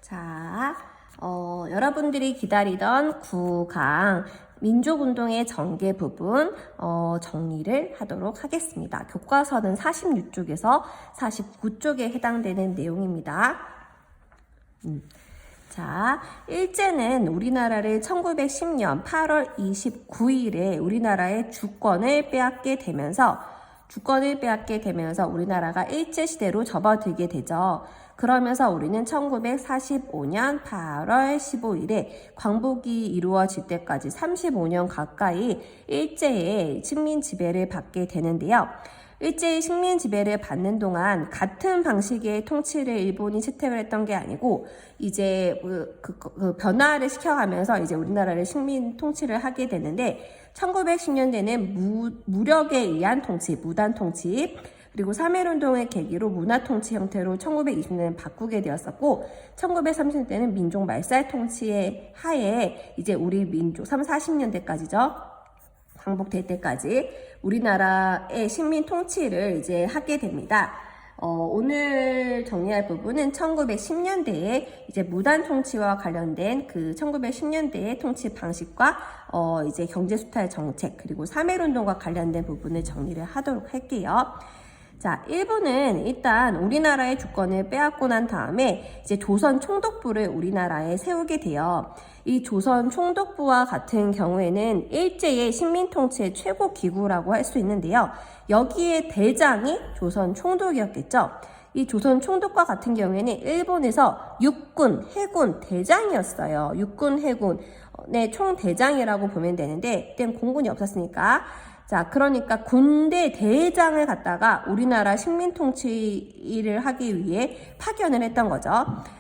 자, 여러분들이 기다리던 9강 민족운동의 전개 부분 정리를 하도록 하겠습니다. 교과서는 46쪽에서 49쪽에 해당되는 내용입니다. 자, 일제는 우리나라를 1910년 8월 29일에 우리나라의 주권을 빼앗게 되면서 우리나라가 일제시대로 접어들게 되죠. 그러면서 우리는 1945년 8월 15일에 광복이 이루어질 때까지 35년 가까이 일제의 식민 지배를 받게 되는데요. 일제의 식민 지배를 받는 동안 같은 방식의 통치를 일본이 채택을 했던 게 아니고 이제 변화를 시켜가면서 이제 우리나라를 식민 통치를 하게 되는데 1910년대는 무력에 의한 통치, 무단 통치, 그리고 3.1운동의 계기로 문화통치 형태로 1920년에 바꾸게 되었었고 1930년대는 민족 말살 통치의 하에 이제 우리 민족 40년대까지죠. 광복될 때까지 우리나라의 식민 통치를 이제 하게 됩니다. 오늘 정리할 부분은 1910년대에 이제 무단 통치와 관련된 그 1910년대의 통치 방식과 이제 경제 수탈 정책 그리고 3.1운동과 관련된 부분을 정리를 하도록 할게요. 자, 일본은 일단 우리나라의 주권을 빼앗고 난 다음에 이제 조선 총독부를 우리나라에 세우게 돼요. 이 조선 총독부와 같은 경우에는 일제의 식민 통치의 최고 기구라고 할 수 있는데요. 여기에 대장이 조선 총독이었겠죠. 이 조선 총독과 같은 경우에는 일본에서 육군, 해군 대장이었어요. 육군, 해군의 총대장이라고 보면 되는데 그때는 공군이 없었으니까 자, 그러니까 군대 대장을 갖다가 우리나라 식민 통치를 하기 위해 파견을 했던 거죠.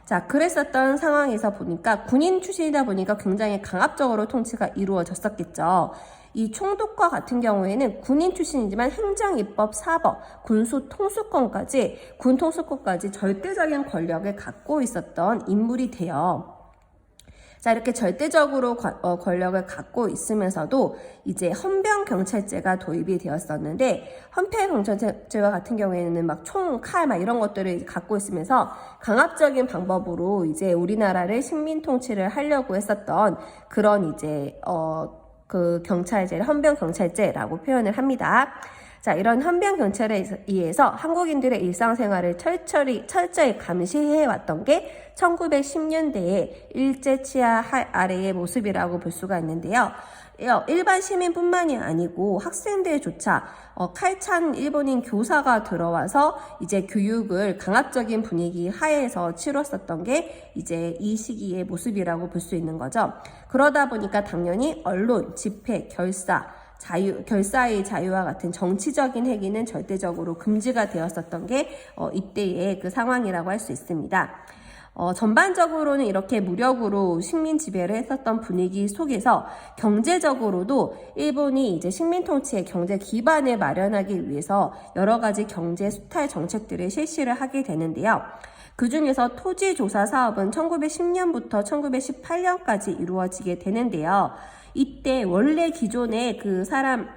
자, 그랬었던 상황에서 보니까 군인 출신이다 보니까 굉장히 강압적으로 통치가 이루어졌었겠죠. 이 총독과 같은 경우에는 군인 출신이지만 행정, 입법, 사법, 군 통수권까지 절대적인 권력을 갖고 있었던 인물이 돼요. 자, 이렇게 절대적으로 권력을 갖고 있으면서도 이제 헌병경찰제가 도입이 되었었는데 헌병경찰제와 같은 경우에는 막 총, 칼 막 이런 것들을 갖고 있으면서 강압적인 방법으로 이제 우리나라를 식민 통치를 하려고 했었던 그런 이제 그 경찰제를 헌병경찰제라고 표현을 합니다. 자, 이런 헌병경찰에 의해서 한국인들의 일상생활을 철저히 감시해왔던 게 1910년대의 일제 치하 아래의 모습이라고 볼 수가 있는데요. 일반 시민뿐만이 아니고 학생들조차 칼찬 일본인 교사가 들어와서 이제 교육을 강압적인 분위기 하에서 치렀었던 게 이제 이 시기의 모습이라고 볼 수 있는 거죠. 그러다 보니까 당연히 언론, 집회, 결사의 자유와 같은 정치적인 행위는 절대적으로 금지가 되었었던 게 이때의 그 상황이라고 할 수 있습니다. 전반적으로는 이렇게 무력으로 식민 지배를 했었던 분위기 속에서 경제적으로도 일본이 이제 식민 통치의 경제 기반을 마련하기 위해서 여러 가지 경제 수탈 정책들을 실시를 하게 되는데요. 그 중에서 토지조사 사업은 1910년부터 1918년까지 이루어지게 되는데요. 이때 원래 기존에 그 사람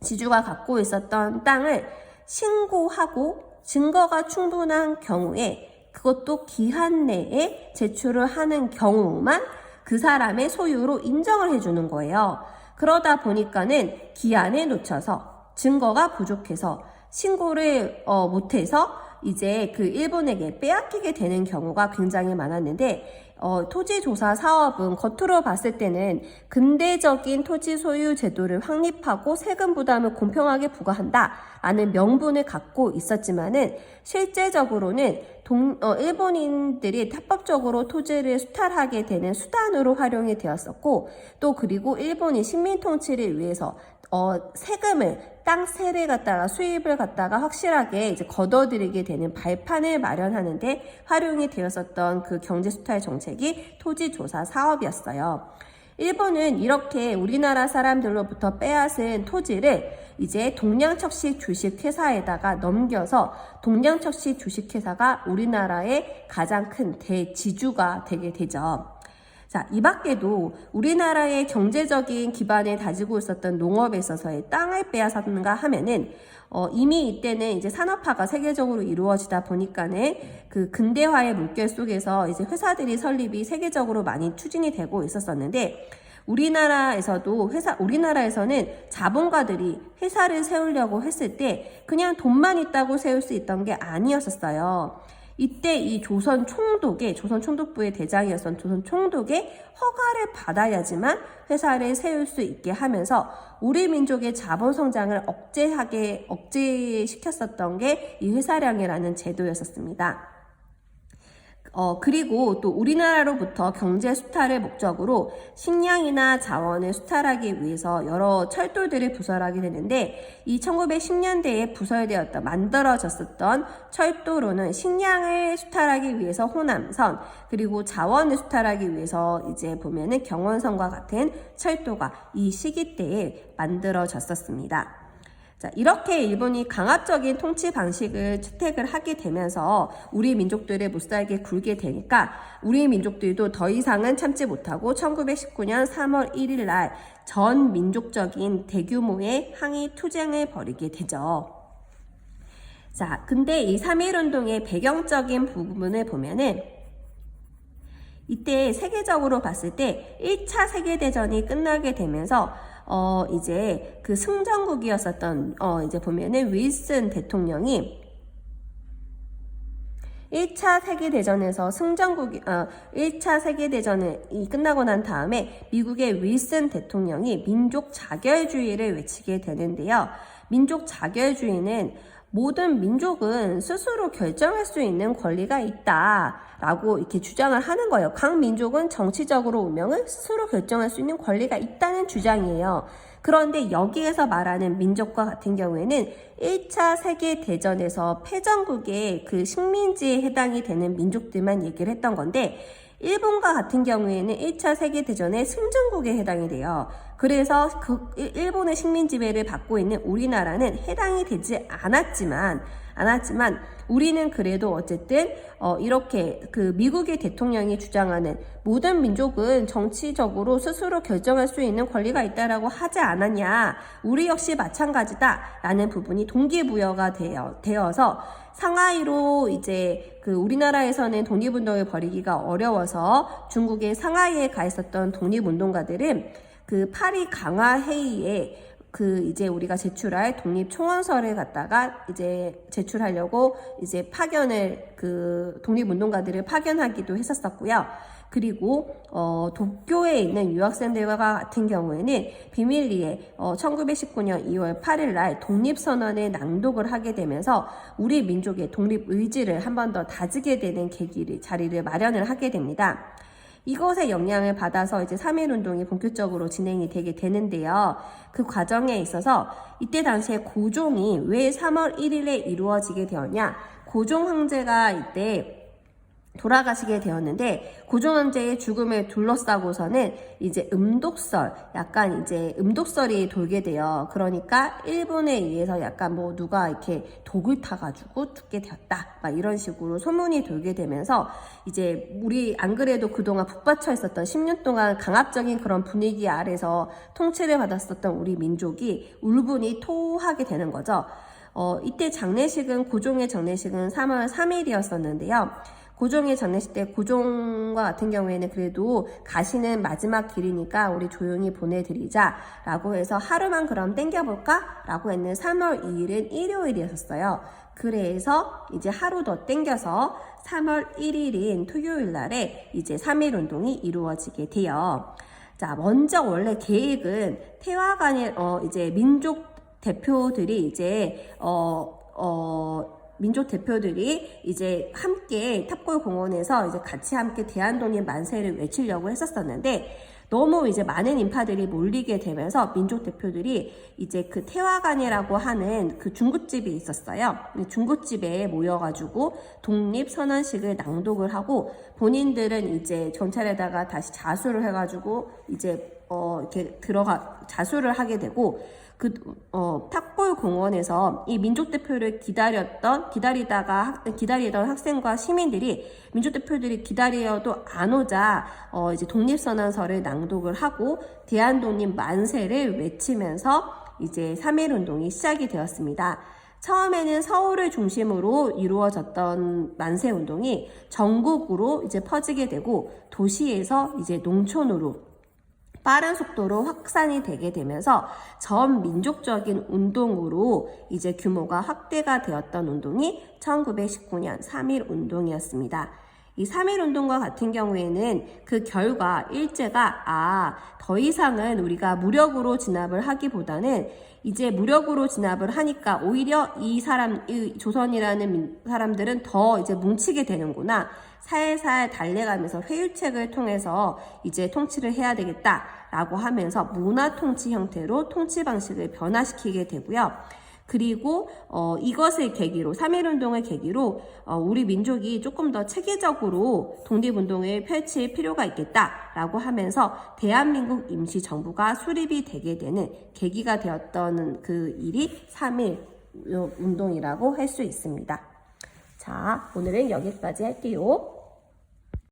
지주가 갖고 있었던 땅을 신고하고 증거가 충분한 경우에 그것도 기한 내에 제출을 하는 경우만 그 사람의 소유로 인정을 해주는 거예요. 그러다 보니까는 기한에 놓쳐서 증거가 부족해서 신고를 못해서 이제 그 일본에게 빼앗기게 되는 경우가 굉장히 많았는데 토지조사 사업은 겉으로 봤을 때는 근대적인 토지 소유 제도를 확립하고 세금 부담을 공평하게 부과한다라는 명분을 갖고 있었지만은 실제적으로는 일본인들이 합법적으로 토지를 수탈하게 되는 수단으로 활용이 되었었고 또 그리고 일본이 식민 통치를 위해서 세금을 땅세를 갖다가 수입을 갖다가 확실하게 이제 걷어들이게 되는 발판을 마련하는데 활용이 되었었던 그 경제 수탈 정책이 토지조사 사업이었어요. 일본은 이렇게 우리나라 사람들로부터 빼앗은 토지를 이제 동양척시 주식회사에다가 넘겨서 동양척시 주식회사가 우리나라의 가장 큰 대지주가 되게 되죠. 자, 이 밖에도 우리나라의 경제적인 기반을 다지고 있었던 농업에 있어서의 땅을 빼앗았는가 하면은 이미 이때는 이제 산업화가 세계적으로 이루어지다 보니까는 그 근대화의 물결 속에서 이제 회사들이 설립이 세계적으로 많이 추진이 되고 있었었는데, 우리나라에서는 자본가들이 회사를 세우려고 했을 때 그냥 돈만 있다고 세울 수 있던 게 아니었었어요. 이때 이 조선 총독부의 대장이었던 조선 총독의 허가를 받아야지만 회사를 세울 수 있게 하면서 우리 민족의 자본 성장을 억제시켰었던 게 이 회사량이라는 제도였었습니다. 그리고 또 우리나라로부터 경제 수탈을 목적으로 식량이나 자원을 수탈하기 위해서 여러 철도들을 부설하게 되는데, 이 1910년대에 만들어졌었던 철도로는 식량을 수탈하기 위해서 호남선, 그리고 자원을 수탈하기 위해서 이제 보면은 경원선과 같은 철도가 이 시기 때에 만들어졌었습니다. 자, 이렇게 일본이 강압적인 통치 방식을 채택을 하게 되면서 우리 민족들을 못살게 굴게 되니까 우리 민족들도 더 이상은 참지 못하고 1919년 3월 1일 날 전 민족적인 대규모의 항의 투쟁을 벌이게 되죠. 자, 근데 이 3.1운동의 배경적인 부분을 보면은 이때 세계적으로 봤을 때 1차 세계대전이 끝나게 되면서 이제 그 승전국이었었던 이제 보면은 윌슨 대통령이 1차 세계대전에서 1차 세계대전이 끝나고 난 다음에 미국의 윌슨 대통령이 민족 자결주의를 외치게 되는데요. 민족 자결주의는 모든 민족은 스스로 결정할 수 있는 권리가 있다라고 이렇게 주장을 하는 거예요. 각 민족은 정치적으로 운명을 스스로 결정할 수 있는 권리가 있다는 주장이에요. 그런데 여기에서 말하는 민족과 같은 경우에는 1차 세계대전에서 패전국의 그 식민지에 해당이 되는 민족들만 얘기를 했던 건데, 일본과 같은 경우에는 1차 세계대전의 승전국에 해당이 돼요. 그래서 그 일본의 식민 지배를 받고 있는 우리나라는 해당이 되지 않았지만 우리는 그래도 어쨌든 이렇게 그 미국의 대통령이 주장하는 모든 민족은 정치적으로 스스로 결정할 수 있는 권리가 있다라고 하지 않았냐, 우리 역시 마찬가지다라는 부분이 동기부여가 되어서 상하이로 이제 그 우리나라에서는 독립운동을 벌이기가 어려워서 중국의 상하이에 가 있었던 독립운동가들은 그 파리 강화 회의에 그 이제 우리가 제출할 독립총원서를 갖다가 이제 제출하려고 이제 그 독립운동가들을 파견하기도 했었고요. 그리고 도쿄에 있는 유학생들과 같은 경우에는 비밀리에 1919년 2월 8일 날 독립선언을 낭독을 하게 되면서 우리 민족의 독립 의지를 한 번 더 다지게 되는 자리를 마련을 하게 됩니다. 이것의 영향을 받아서 이제 3.1운동이 본격적으로 진행이 되게 되는데요. 그 과정에 있어서 이때 당시에 고종이 왜 3월 1일에 이루어지게 되었냐? 고종 황제가 이때 돌아가시게 되었는데, 고종 황제의 죽음을 둘러싸고서는 이제 약간 이제 음독설이 돌게 돼요. 그러니까 일본에 의해서 약간 뭐 누가 이렇게 독을 타가지고 죽게 되었다, 막 이런 식으로 소문이 돌게 되면서 이제 우리 안 그래도 그동안 북받쳐 있었던 10년 동안 강압적인 그런 분위기 아래서 통치를 받았었던 우리 민족이 울분이 토하게 되는 거죠. 이때 고종의 장례식은 3월 3일이었었는데요. 고종의 장례식 때 고종과 같은 경우에는 그래도 가시는 마지막 길이니까 우리 조용히 보내드리자 라고 해서 하루만 그럼 땡겨볼까? 라고 했는 3월 2일은 일요일이었어요. 그래서 이제 하루 더 땡겨서 3월 1일인 토요일 날에 이제 3.1운동이 이루어지게 돼요. 자, 먼저 원래 계획은 태화관에 이제 민족 대표들이 이제 함께 탑골 공원에서 이제 같이 함께 대한독립 만세를 외치려고 했었었는데, 너무 이제 많은 인파들이 몰리게 되면서 민족 대표들이 이제 그 태화관이라고 하는 그 중국집이 있었어요. 중국집에 모여가지고 독립선언식을 낭독을 하고 본인들은 이제 경찰에다가 다시 자수를 해가지고 이제 이렇게 자수를 하게 되고 탁골 공원에서 이 민족 대표를 기다리던 학생과 시민들이 민족 대표들이 기다려도 안 오자 이제 독립선언서를 낭독을 하고 대한독립 만세를 외치면서 이제 3.1 운동이 시작이 되었습니다. 처음에는 서울을 중심으로 이루어졌던 만세 운동이 전국으로 이제 퍼지게 되고 도시에서 이제 농촌으로 빠른 속도로 확산이 되게 되면서 전 민족적인 운동으로 이제 규모가 확대가 되었던 운동이 1919년 3.1 운동이었습니다. 이 3.1 운동과 같은 경우에는 그 결과 일제가 더 이상은 우리가 무력으로 진압을 하기보다는 이제 무력으로 진압을 하니까 오히려 이 조선이라는 사람들은 더 이제 뭉치게 되는구나. 살살 달래가면서 회유책을 통해서 이제 통치를 해야 되겠다라고 하면서 문화 통치 형태로 통치 방식을 변화시키게 되고요. 그리고 이것을 계기로 3.1 운동을 계기로 우리 민족이 조금 더 체계적으로 독립운동을 펼칠 필요가 있겠다라고 하면서 대한민국 임시정부가 수립이 되게 되는 계기가 되었던 그 일이 3.1 운동이라고 할 수 있습니다. 자, 오늘은 여기까지 할게요.